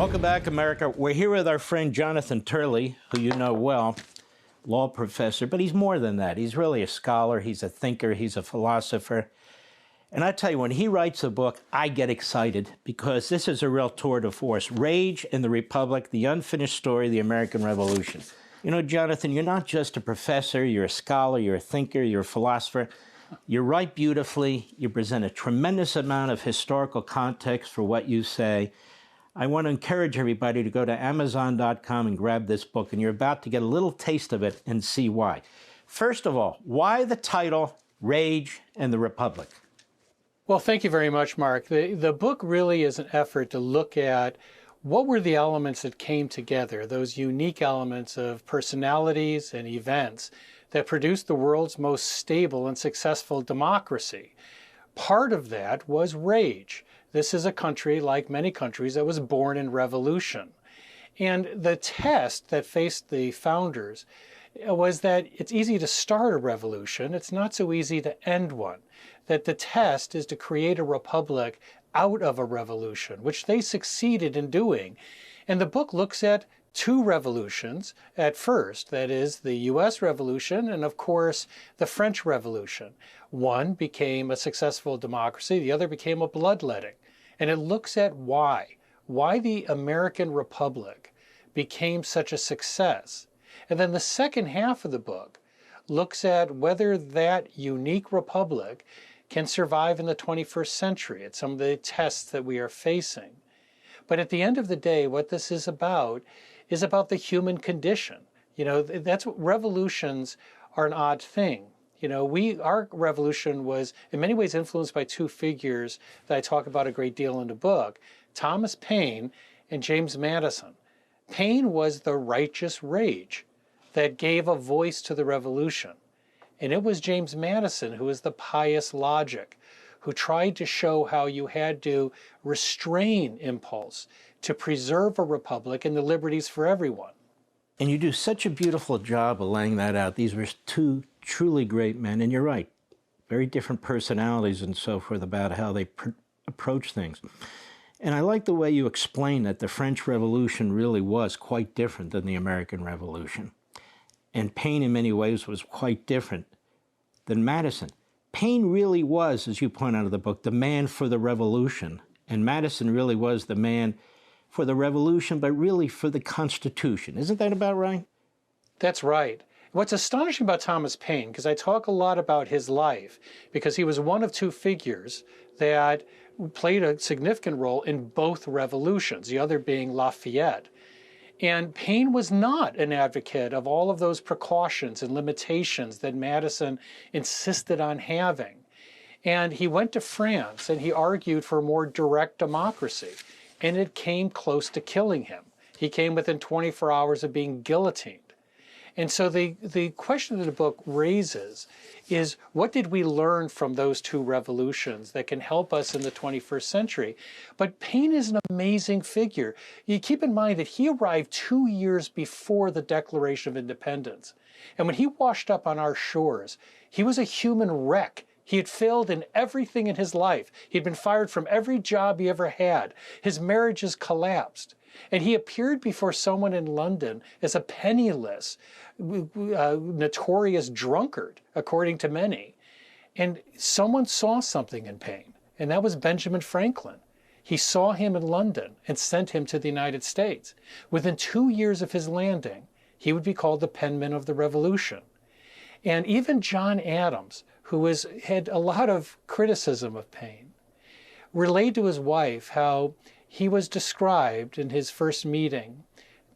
Welcome back, America. We're here with our friend Jonathan Turley, who you know well, law professor, but he's more than that. He's really a scholar, he's a thinker, he's a philosopher. And I tell you, when he writes a book, I get excited because this is a real tour de force. Rage in the Republic, the unfinished story of the American Revolution. You know, Jonathan, you're not just a professor, you're a scholar, you're a thinker, you're a philosopher. You write beautifully, you present a tremendous amount of historical context for what you say. I want to encourage everybody to go to Amazon.com and grab this book, and you're about to get a little taste of it and see why. First of all, why the title, Rage and the Republic? Well, thank you very much, Mark. The book really is an effort to look at what were the elements that came together, those unique elements of personalities and events that produced the world's most stable and successful democracy. Part of that was rage. This is a country, like many countries, that was born in revolution. And the test that faced the founders was that it's easy to start a revolution. It's not so easy to end one. That the test is to create a republic out of a revolution, which they succeeded in doing. And the book looks at two revolutions at first, that is the US Revolution and, of course, the French Revolution. One became a successful democracy, the other became a bloodletting. And it looks at why the American Republic became such a success. And then the second half of the book looks at whether that unique republic can survive in the 21st century at some of the tests that we are facing. But at the end of the day, what this is about the human condition. You know, that's what revolutions are an odd thing. You know, our revolution was in many ways influenced by two figures that I talk about a great deal in the book, Thomas Paine and James Madison. Paine was the righteous rage that gave a voice to the revolution. And it was James Madison who was the pious logic, who tried to show how you had to restrain impulse to preserve a republic and the liberties for everyone. And you do such a beautiful job of laying that out. These were two truly great men, and you're right, very different personalities and so forth about how they approach things. And I like the way you explain that the French Revolution really was quite different than the American Revolution. And Paine, in many ways, was quite different than Madison. Paine really was, as you point out in the book, the man for the revolution. And Madison really was the man for the revolution, but really for the Constitution. Isn't that about right? That's right. What's astonishing about Thomas Paine, because I talk a lot about his life, because he was one of two figures that played a significant role in both revolutions, the other being Lafayette. And Paine was not an advocate of all of those precautions and limitations that Madison insisted on having. And he went to France and he argued for a more direct democracy. And it came close to killing him. He came within 24 hours of being guillotined. And so the question that the book raises is, what did we learn from those two revolutions that can help us in the 21st century? But Paine is an amazing figure. You keep in mind that he arrived 2 years before the Declaration of Independence. And when he washed up on our shores, he was a human wreck. He had failed in everything in his life. He'd been fired from every job he ever had. His marriages collapsed. And he appeared before someone in London as a penniless, notorious drunkard, according to many. And someone saw something in Paine, and that was Benjamin Franklin. He saw him in London and sent him to the United States. Within 2 years of his landing, he would be called the penman of the Revolution. And even John Adams, who had a lot of criticism of Paine, relayed to his wife how he was described in his first meeting,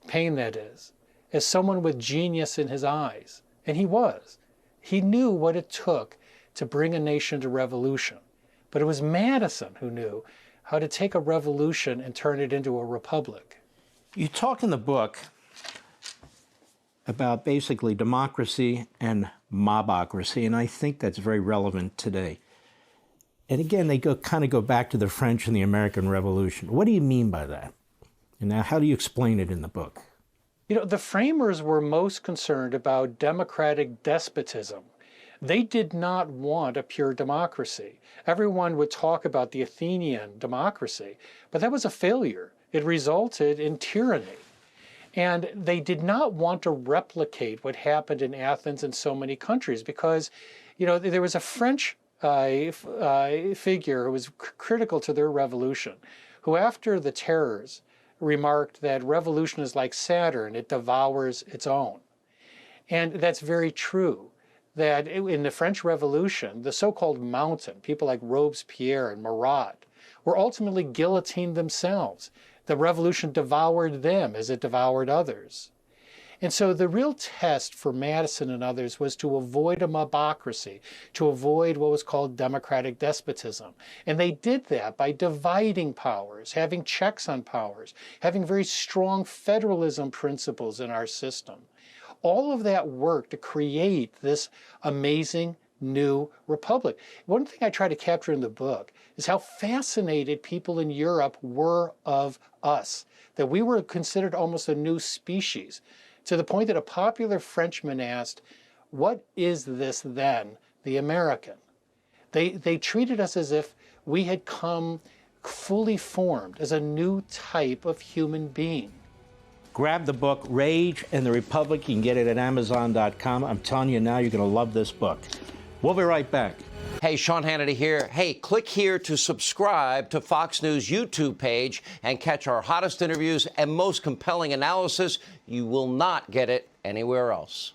Paine that is, as someone with genius in his eyes. And he was. He knew what it took to bring a nation to revolution. But it was Madison who knew how to take a revolution and turn it into a republic. You talk in the book about basically democracy and mobocracy, and I think that's very relevant today. And again, they kind of go back to the French and the American Revolution. What do you mean by that? And now, how do you explain it in the book? You know, the framers were most concerned about democratic despotism. They did not want a pure democracy. Everyone would talk about the Athenian democracy, but that was a failure. it resulted in tyranny. And they did not want to replicate what happened in Athens and so many countries because, there was a French figure who was critical to their revolution, who after the terrors remarked that revolution is like Saturn, it devours its own. And that's very true, that in the French Revolution, the so-called mountain, people like Robespierre and Marat, were ultimately guillotined themselves. The revolution devoured them as it devoured others. And so the real test for Madison and others was to avoid a mobocracy, to avoid what was called democratic despotism. And they did that by dividing powers, having checks on powers, having very strong federalism principles in our system. All of that work to create this amazing new republic. One thing I try to capture in the book is how fascinated people in Europe were of us, that we were considered almost a new species, to the point that a popular Frenchman asked, "What is this then, the American?" They treated us as if we had come fully formed as a new type of human being. Grab the book, Rage and the Republic. You can get it at Amazon.com. I'm telling you now, you're going to love this book. We'll be right back. Hey, Sean Hannity here. Hey, click here to subscribe to Fox News YouTube page and catch our hottest interviews and most compelling analysis. You will not get it anywhere else.